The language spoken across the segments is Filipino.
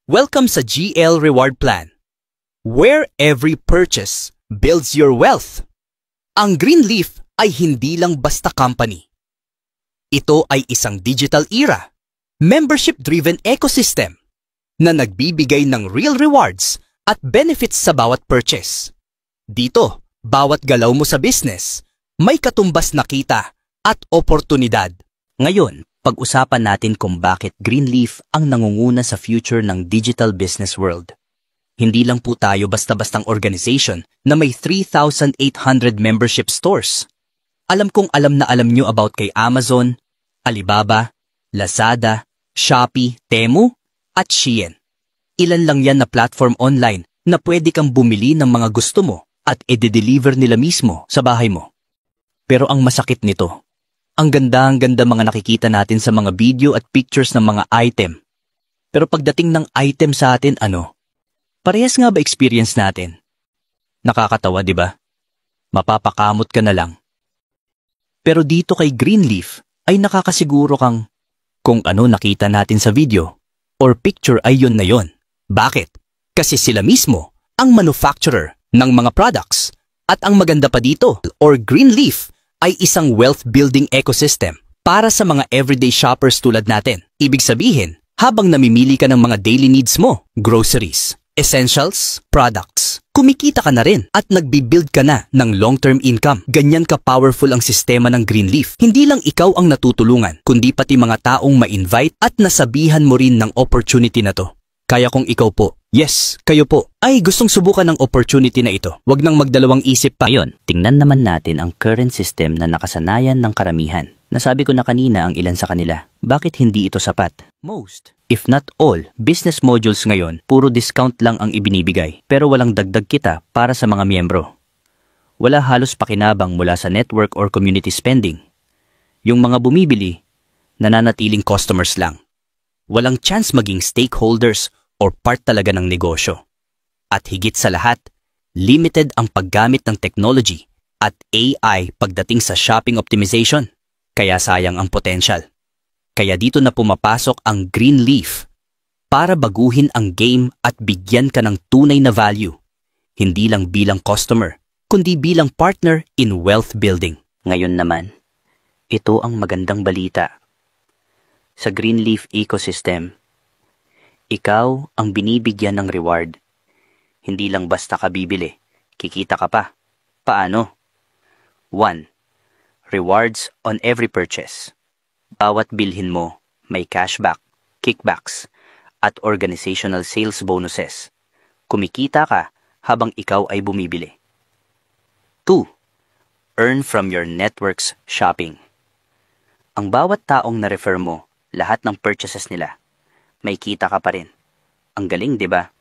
Welcome sa GL Reward Plan, where every purchase builds your wealth. Ang Greenleaf ay hindi lang basta company. Ito ay isang digital era, membership-driven ecosystem na nagbibigay ng real rewards at benefits sa bawat purchase. Dito, bawat galaw mo sa business, may katumbas na kita at oportunidad. Ngayon, pag-usapan natin kung bakit Greenleaf ang nangunguna sa future ng digital business world. Hindi lang po tayo basta-bastang organization na may 3,800 membership stores. Alam kong alam na alam nyo about kay Amazon, Alibaba, Lazada, Shopee, Temu, at Shein. Ilan lang yan na platform online na pwede kang bumili ng mga gusto mo at i-deliver nila mismo sa bahay mo. Pero ang masakit nito, ang ganda mga nakikita natin sa mga video at pictures ng mga item. Pero pagdating ng item sa atin, parehas nga ba experience natin? Nakakatawa, di ba? Mapapakamot ka na lang. Pero dito kay Greenleaf ay nakakasiguro kang kung ano nakita natin sa video or picture ay yun na yun. Bakit? Kasi sila mismo ang manufacturer ng mga products. At ang maganda pa dito, or Greenleaf, ay isang wealth-building ecosystem para sa mga everyday shoppers tulad natin. Ibig sabihin, habang namimili ka ng mga daily needs mo, groceries, essentials, products, kumikita ka na rin at nagbibuild ka na ng long-term income. Ganyan ka-powerful ang sistema ng Greenleaf. Hindi lang ikaw ang natutulungan, kundi pati mga taong ma-invite at nasabihan mo rin ng opportunity na to. Kaya kung ikaw po, yes, kayo po, ay gustong subukan ng opportunity na ito, wag nang magdalawang isip pa. Ngayon, tingnan naman natin ang current system na nakasanayan ng karamihan. Nasabi ko na kanina ang ilan sa kanila. Bakit hindi ito sapat? Most, if not all, business modules ngayon, puro discount lang ang ibinibigay, pero walang dagdag kita para sa mga miyembro. Wala halos pakinabang mula sa network or community spending. Yung mga bumibili, nananatiling customers lang. Walang chance maging stakeholders or part talaga ng negosyo. At higit sa lahat, limited ang paggamit ng technology at AI pagdating sa shopping optimization. Kaya sayang ang potential. Kaya dito na pumapasok ang Greenleaf para baguhin ang game at bigyan ka ng tunay na value. Hindi lang bilang customer, kundi bilang partner in wealth building. Ngayon naman, ito ang magandang balita. Sa Greenleaf ecosystem, ikaw ang binibigyan ng reward. Hindi lang basta ka bibili, kikita ka pa. Paano? 1. Rewards on every purchase. Bawat bilhin mo, may cashback, kickbacks, at organizational sales bonuses. Kumikita ka habang ikaw ay bumibili. 2. Earn from your network's shopping. Ang bawat taong na-refer mo, lahat ng purchases nila, may kita ka pa rin. Ang galing, di ba?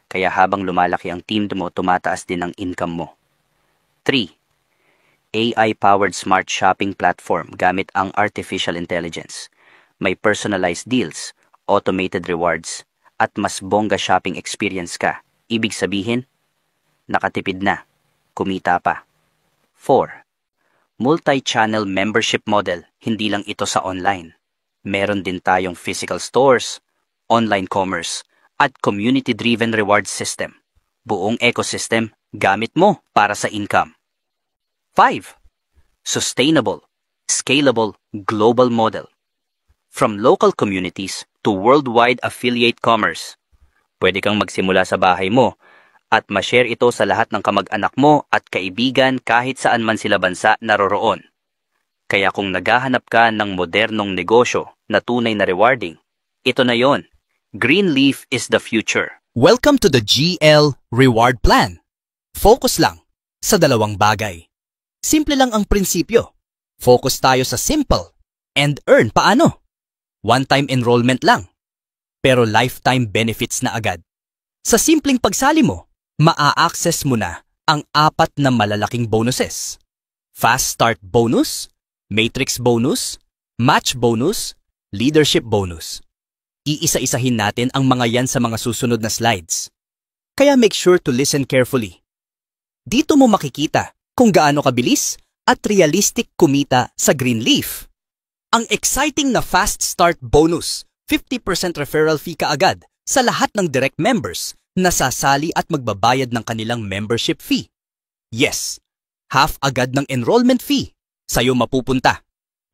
Kaya habang lumalaki ang team mo, tumataas din ang income mo. 3. AI-powered smart shopping platform gamit ang artificial intelligence. May personalized deals, automated rewards, at mas bongga shopping experience ka. Ibig sabihin, nakatipid na, kumita pa. 4. Multi-channel membership model, hindi lang ito sa online. Meron din tayong physical stores, online commerce, at community-driven reward system. Buong ecosystem, gamit mo para sa income. 5. Sustainable, scalable, global model. From local communities to worldwide affiliate commerce. Pwede kang magsimula sa bahay mo at ma-share ito sa lahat ng kamag-anak mo at kaibigan kahit saan man sila bansa naroroon. Kaya kung naghahanap ka ng modernong negosyo na tunay na rewarding, ito na yon. Greenleaf is the future. Welcome to the GL Reward Plan. Focus lang sa dalawang bagay. Simple lang ang prinsipyo. Focus tayo sa simple and earn paano? One-time enrollment lang, pero lifetime benefits na agad. Sa simpleng pagsali mo, maa-access mo na ang 4 na malalaking bonuses. Fast Start Bonus, Matrix Bonus, Match Bonus, Leadership Bonus. Iisa-isahin natin ang mga yan sa mga susunod na slides. Kaya make sure to listen carefully. Dito mo makikita kung gaano kabilis at realistic kumita sa Greenleaf. Ang exciting na Fast Start Bonus, 50% referral fee kaagad sa lahat ng direct members na sasali at magbabayad ng kanilang membership fee. Yes, half agad ng enrollment fee sa'yo mapupunta.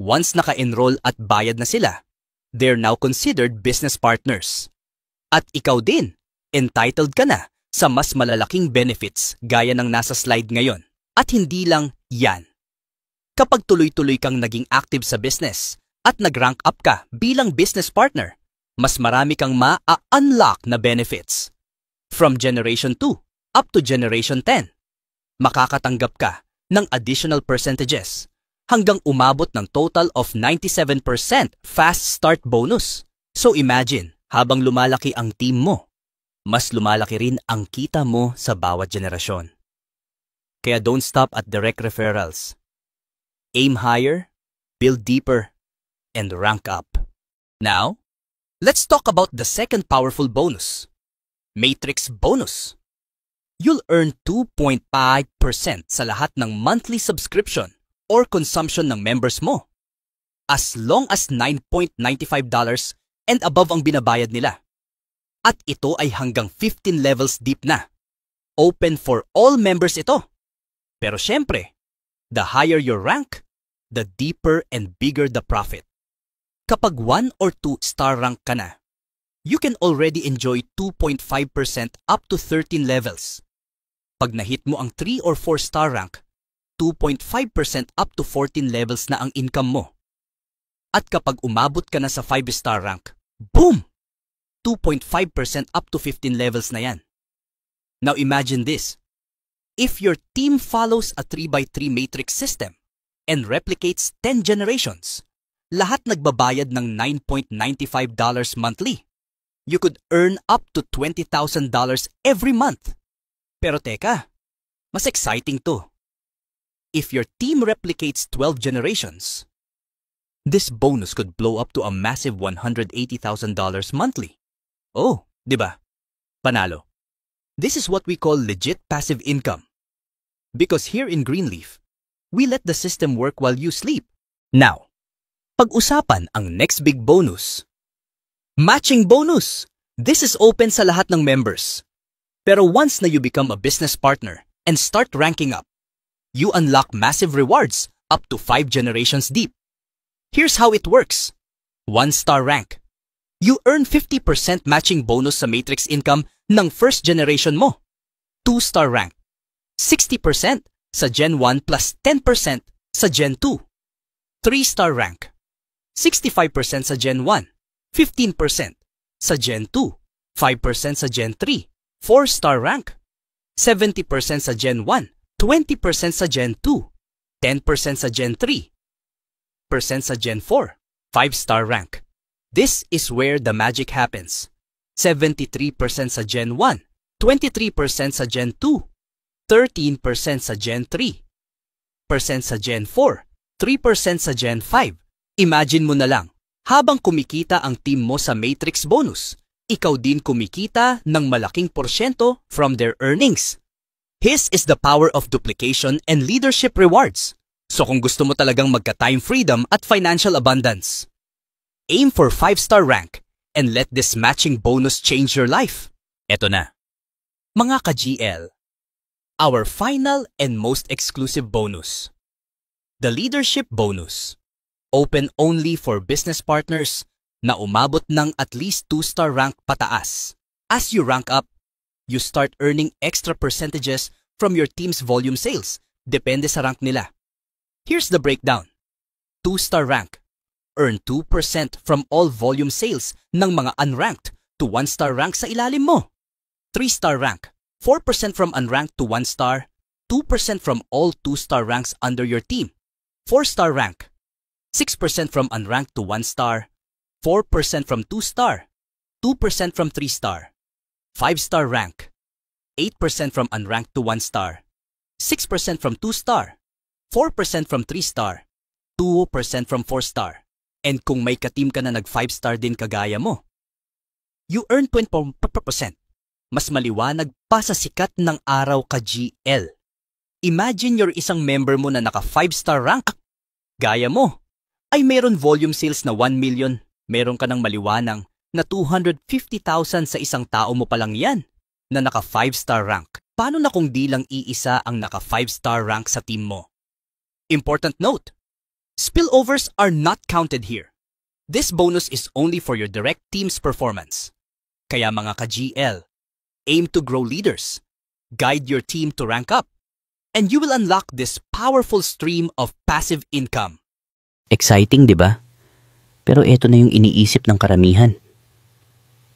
Once naka-enroll at bayad na sila, they're now considered business partners. At ikaw din, entitled ka na sa mas malalaking benefits gaya ng nasa slide ngayon. At hindi lang yan. Kapag tuloy-tuloy kang naging active sa business at nag-rank up ka bilang business partner, mas marami kang ma-unlock na benefits. From Generation 2 up to Generation 10, makakatanggap ka ng additional percentages hanggang umabot ng total of 97% fast start bonus. So imagine, habang lumalaki ang team mo, mas lumalaki rin ang kita mo sa bawat generasyon. Kaya don't stop at direct referrals. Aim higher, build deeper, and rank up. Now, let's talk about the second powerful bonus, Matrix Bonus. You'll earn 2.5% sa lahat ng monthly subscription or consumption ng members mo, as long as $9.95 and above ang binabayad nila. At ito ay hanggang 15 levels deep na. Open for all members ito. Pero syempre, the higher your rank, the deeper and bigger the profit. Kapag 1 or 2 star rank ka na, you can already enjoy 2.5% up to 13 levels. Pag nahit mo ang 3 or 4 star rank, 2.5% up to 14 levels na ang income mo. At kapag umabot ka na sa 5 star rank, boom! 2.5% up to 15 levels na yan. Now imagine this. If your team follows a 3x3 matrix system and replicates 10 generations, lahat nagbabayad ng $9.95 monthly. You could earn up to $20,000 every month. Pero teka, mas exciting to. If your team replicates 12 generations, this bonus could blow up to a massive $180,000 monthly. Oh, di ba? Panalo. This is what we call legit passive income. Because here in Greenleaf, we let the system work while you sleep. Now, pag-usapan ang next big bonus. Matching bonus! This is open sa lahat ng members. Pero once na you become a business partner and start ranking up, you unlock massive rewards up to 5 generations deep. Here's how it works. 1-star rank. You earn 50% matching bonus sa matrix income ng first generation mo. 2-star rank. 60% sa Gen 1 plus 10% sa Gen 2. 3-star rank. 65% sa Gen 1, 15% sa Gen 2, 5% sa Gen 3. 4-star rank. 70% sa Gen 1, 20% sa Gen 2, 10% sa Gen 3, % sa Gen 4, 5-star rank. This is where the magic happens. 73% sa Gen 1, 23% sa Gen 2, 13% sa Gen 3, % sa Gen 4, 3% sa Gen 5. Imagine mo na lang, habang kumikita ang team mo sa matrix bonus, ikaw din kumikita ng malaking porsyento from their earnings. This is the power of duplication and leadership rewards. So kung gusto mo talagang magka-time freedom at financial abundance, aim for 5-star rank and let this matching bonus change your life. Eto na. Mga ka-GL, our final and most exclusive bonus. The leadership bonus. Open only for business partners na umabot ng at least 2-star rank pataas. As you rank up, you start earning extra percentages from your team's volume sales. Depende sa rank nila. Here's the breakdown. 2-star rank. Earn 2% from all volume sales ng mga unranked to 1-star rank sa ilalim mo. 3-star rank. 4% from unranked to 1-star. 2% from all 2-star ranks under your team. 4-star rank. 6% from unranked to 1-star. 4% from 2-star. 2% from 3-star. 5-star rank. 8% from unranked to 1-star. 6% from 2-star. 4% from 3-star. 2% from 4-star. And kung may ka-team ka na nag-5-star din kagaya mo, you earn 20%. Mas maliwanag pa sa sikat ng araw ka-GL. Imagine your isang member mo na naka 5-star rank. Gaya mo, ay meron volume sales na 1 million, meron ka ng maliwanang na 250,000 sa isang tao mo pa lang yan na naka 5-star rank. Paano na kung di lang iisa ang naka 5-star rank sa team mo? Important note, spillovers are not counted here. This bonus is only for your direct team's performance. Kaya mga ka-GL, aim to grow leaders, guide your team to rank up, and you will unlock this powerful stream of passive income. Exciting, di ba? Pero eto na yung iniisip ng karamihan.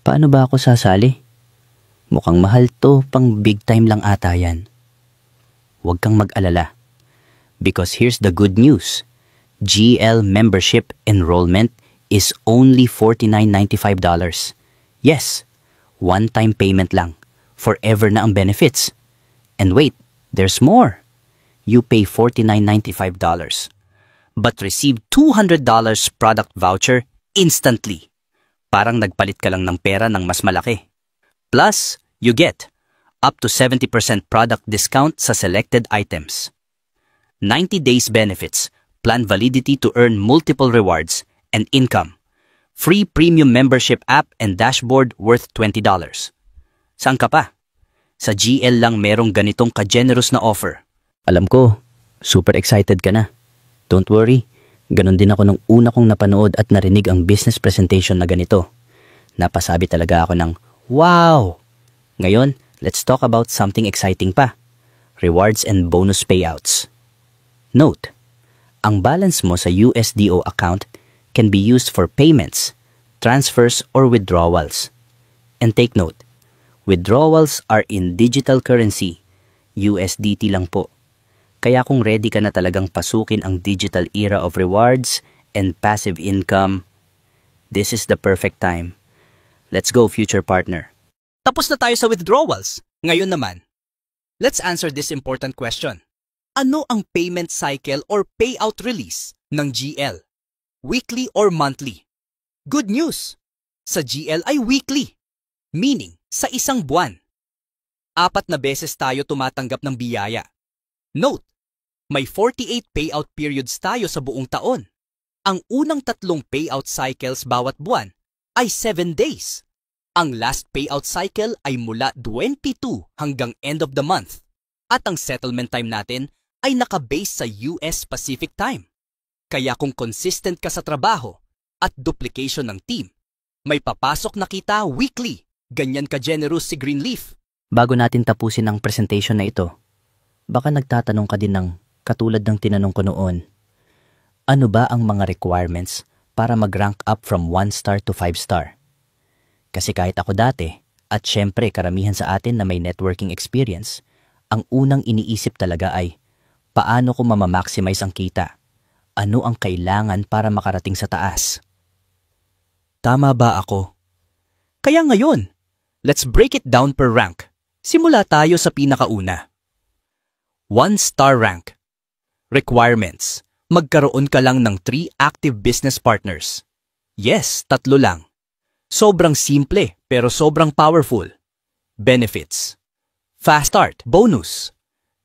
Paano ba ako sasali? Mukhang mahal to, pang big time lang ata yan. Huwag kang mag-alala. Because here's the good news. GL membership enrollment is only $49.95. Yes, one-time payment lang. Forever na ang benefits. And wait, there's more. You pay $49.95. But receive $200 product voucher instantly. Parang nagpalit ka lang ng pera ng mas malaki. Plus, you get up to 70% product discount sa selected items. 90 days benefits, plan validity to earn multiple rewards, and income. Free premium membership app and dashboard worth $20. Saan ka pa? Sa GL lang merong ganitong ka-generous na offer. Alam ko, super excited ka na. Don't worry, ganun din ako nung una kong napanood at narinig ang business presentation na ganito. Napasabi talaga ako ng, wow! Ngayon, let's talk about something exciting pa. Rewards and bonus payouts. Note, ang balance mo sa USDO account can be used for payments, transfers, or withdrawals. And take note, withdrawals are in digital currency, USDT lang po. Kaya kung ready ka na talagang pasukin ang digital era of rewards and passive income, this is the perfect time. Let's go, future partner. Tapos na tayo sa withdrawals. Ngayon naman, let's answer this important question. Ano ang payment cycle or payout release ng GL? Weekly or monthly? Good news! Sa GL ay weekly, meaning sa isang buwan. 4 na beses tayo tumatanggap ng biyaya. Note, may 48 payout periods tayo sa buong taon. Ang unang 3 payout cycles bawat buwan ay 7 days. Ang last payout cycle ay mula 22 hanggang end of the month. At ang settlement time natin ay nakabase sa US Pacific Time. Kaya kung consistent ka sa trabaho at duplication ng team, may papasok na kita weekly. Ganyan ka-generous si Greenleaf. Bago natin tapusin ang presentation na ito, baka nagtatanong ka din ng katulad ng tinanong ko noon, ano ba ang mga requirements para mag-rank up from 1-star to 5-star? Kasi kahit ako dati, at syempre karamihan sa atin na may networking experience, ang unang iniisip talaga ay, paano ko mamamaximize ang kita? Ano ang kailangan para makarating sa taas? Tama ba ako? Kaya ngayon, let's break it down per rank. Simula tayo sa pinakauna. 1-star rank. Requirements. Magkaroon ka lang ng 3 active business partners. Yes, 3 lang. Sobrang simple pero sobrang powerful. Benefits. Fast start. Bonus.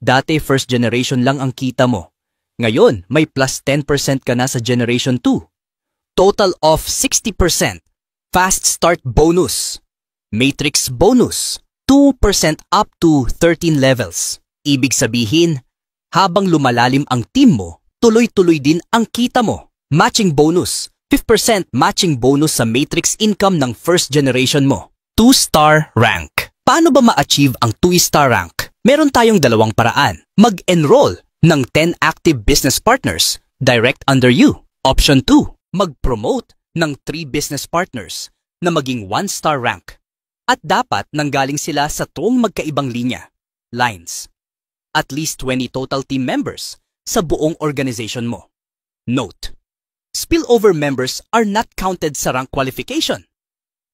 Dati first generation lang ang kita mo. Ngayon, may plus 10% ka na sa generation 2. Total of 60%. Fast start bonus. Matrix bonus. 2% up to 13 levels. Ibig sabihin, habang lumalalim ang team mo, tuloy-tuloy din ang kita mo. Matching bonus. 5% matching bonus sa matrix income ng first generation mo. 2-star rank. Paano ba ma-achieve ang 2-star rank? Meron tayong 2 paraan. Mag-enroll ng 10 active business partners direct under you. Option 2. Mag-promote ng 3 business partners na maging 1-star rank. At dapat nanggaling sila sa 2 magkaibang linya, lines. At least 20 total team members sa buong organization mo. Note, spillover members are not counted sa rank qualification.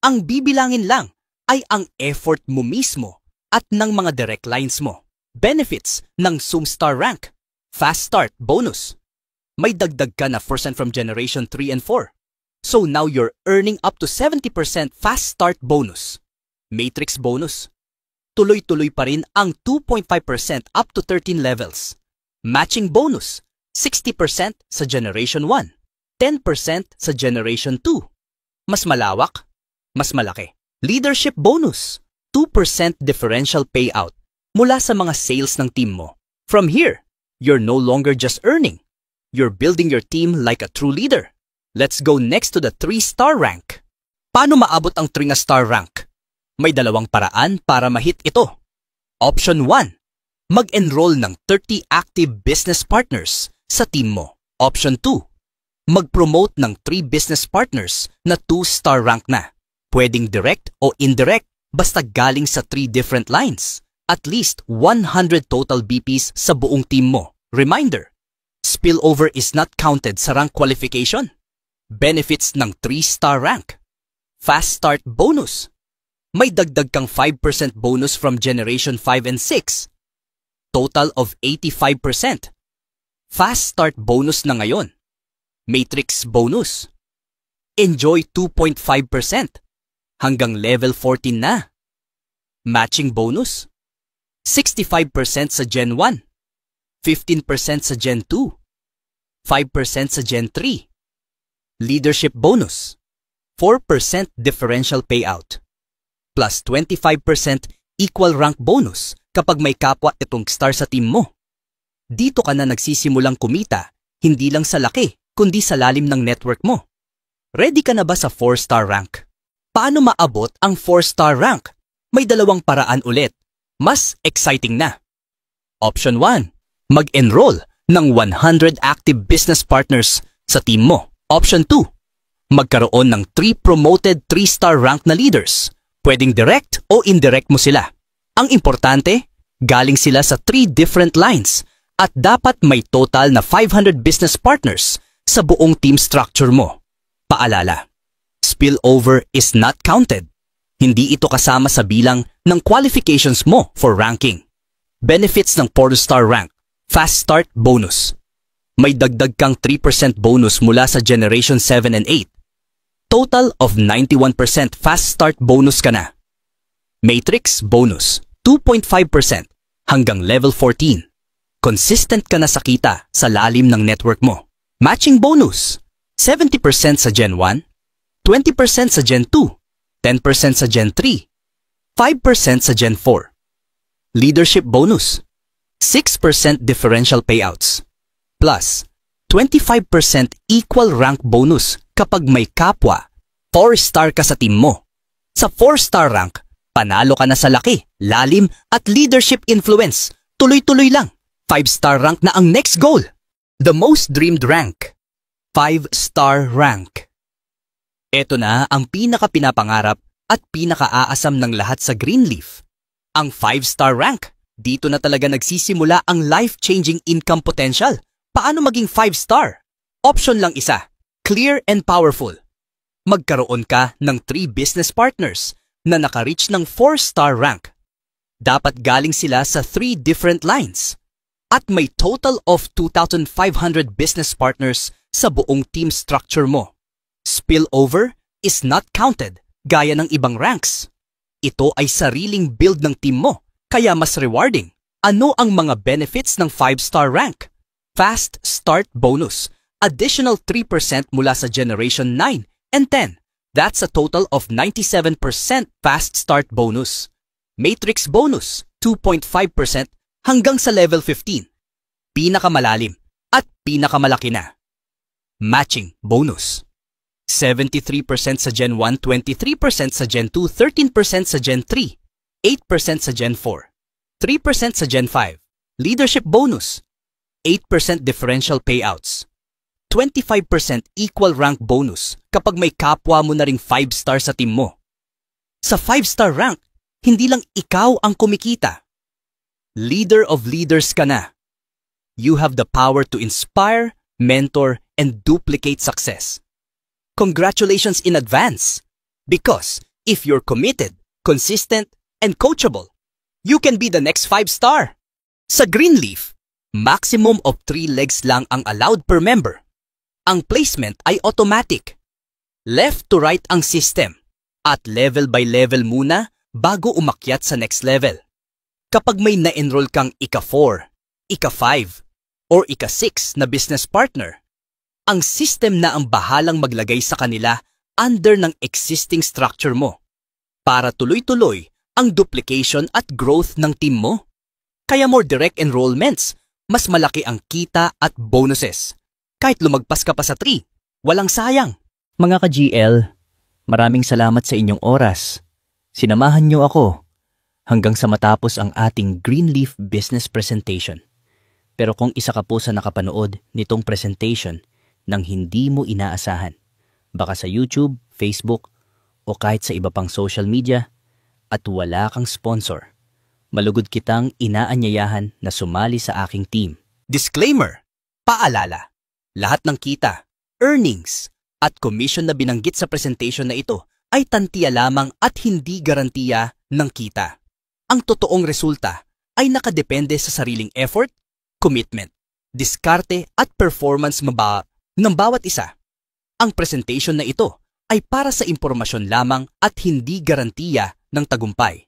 Ang bibilangin lang ay ang effort mo mismo at ng mga direct lines mo. Benefits ng Zoomstar rank. Fast start bonus. May dagdag ka na % from generation 3 and 4. So now you're earning up to 70% fast start bonus. Matrix bonus. Tuloy-tuloy pa rin ang 2.5% up to 13 levels. Matching bonus. 60% sa generation 1. 10% sa generation 2. Mas malawak? mas malaki. Leadership bonus, 2% differential payout mula sa mga sales ng team mo. From here, you're no longer just earning. You're building your team like a true leader. Let's go next to the 3-star rank. Paano maabot ang 3-star rank? May dalawang paraan para mahit ito. Option 1. Mag-enroll ng 30 active business partners sa team mo. Option 2. Mag-promote ng 3 business partners na 2-star rank na. Pwedeng direct o indirect basta galing sa 3 different lines. At least 100 total BPs sa buong team mo. Reminder, spillover is not counted sa rank qualification. Benefits ng 3-star rank. Fast start bonus. May dagdag kang 5% bonus from Generation 5 and 6. Total of 85%. Fast start bonus na ngayon. Matrix bonus. Enjoy 2.5% hanggang level 14 na. Matching bonus. 65% sa Gen 1. 15% sa Gen 2. 5% sa Gen 3. Leadership bonus. 4% differential payout. Plus 25% equal rank bonus kapag may kapwa itong star sa team mo. Dito ka na nagsisimulang kumita, hindi lang sa laki, kundi sa lalim ng network mo. Ready ka na ba sa 4-star rank? Paano maabot ang 4-star rank? May dalawang paraan ulit. Mas exciting na. Option 1. Mag-enroll ng 100 active business partners sa team mo. Option 2. Magkaroon ng 3 promoted 3-star rank na leaders. Pwedeng direct o indirect mo sila. Ang importante, galing sila sa 3 different lines at dapat may total na 500 business partners sa buong team structure mo. Paalala, spillover is not counted. Hindi ito kasama sa bilang ng qualifications mo for ranking. Benefits ng 4-star rank. Fast start bonus. May dagdag kang 3% bonus mula sa Generation 7 and 8. Total of 91% fast start bonus ka na. Matrix bonus, 2.5% hanggang level 14. Consistent ka na sa kita sa lalim ng network mo. Matching bonus, 70% sa Gen 1, 20% sa Gen 2, 10% sa Gen 3, 5% sa Gen 4. Leadership bonus, 6% differential payouts, plus 25% equal rank bonus kapag may kapwa. 4-star ka sa team mo. Sa 4-star rank, panalo ka na sa laki, lalim at leadership influence. Tuloy-tuloy lang. 5-star rank na ang next goal. The most dreamed rank. 5-star rank. Ito na ang pinaka-pinapangarap at pinaka-aasam ng lahat sa Greenleaf. Ang 5-star rank. Dito na talaga nagsisimula ang life-changing income potential. Paano maging 5-star? Option lang isa. Clear and powerful. Magkaroon ka ng 3 business partners na naka-reach ng 4-star rank. Dapat galing sila sa 3 different lines. At may total of 2,500 business partners sa buong team structure mo. Spillover is not counted gaya ng ibang ranks. Ito ay sariling build ng team mo, kaya mas rewarding. Ano ang mga benefits ng 5-star rank? Fast start bonus. Additional 3% mula sa Generation 9 and 10. That's a total of 97% fast start bonus. Matrix bonus, 2.5% hanggang sa level 15. Pinakamalalim at pinakamalaki na. Matching bonus. 73% sa Gen 1, 23% sa Gen 2, 13% sa Gen 3, 8% sa Gen 4, 3% sa Gen 5. Leadership bonus. 8% differential payouts. 25% equal rank bonus kapag may kapwa mo na ring 5-star sa team mo. Sa 5-star rank, hindi lang ikaw ang kumikita. Leader of leaders ka na. You have the power to inspire, mentor, and duplicate success. Congratulations in advance. Because if you're committed, consistent, and coachable, you can be the next 5-star. Sa Greenleaf, maximum of 3 legs lang ang allowed per member. Ang placement ay automatic. Left to right ang system at level by level muna bago umakyat sa next level. Kapag may na-enroll kang ika-4, ika-5, or ika-6 na business partner, ang system na ang bahalang maglagay sa kanila under ng existing structure mo para tuloy-tuloy ang duplication at growth ng team mo. Kaya more direct enrollments, mas malaki ang kita at bonuses. Kahit lumagpas ka pa sa 3, walang sayang. Mga ka-GL, maraming salamat sa inyong oras. Sinamahan niyo ako hanggang sa matapos ang ating Greenleaf Business Presentation. Pero kung isa ka po sa nakapanood nitong presentation nang hindi mo inaasahan, baka sa YouTube, Facebook, o kahit sa iba pang social media, at wala kang sponsor, malugod kitang inaanyayahan na sumali sa aking team. Disclaimer, paalala, lahat ng kita, earnings, at commission na binanggit sa presentation na ito ay tantiya lamang at hindi garantiya ng kita. Ang totoong resulta ay nakadepende sa sariling effort, commitment, diskarte at performance ng bawat isa. Ang presentation na ito ay para sa impormasyon lamang at hindi garantiya ng tagumpay.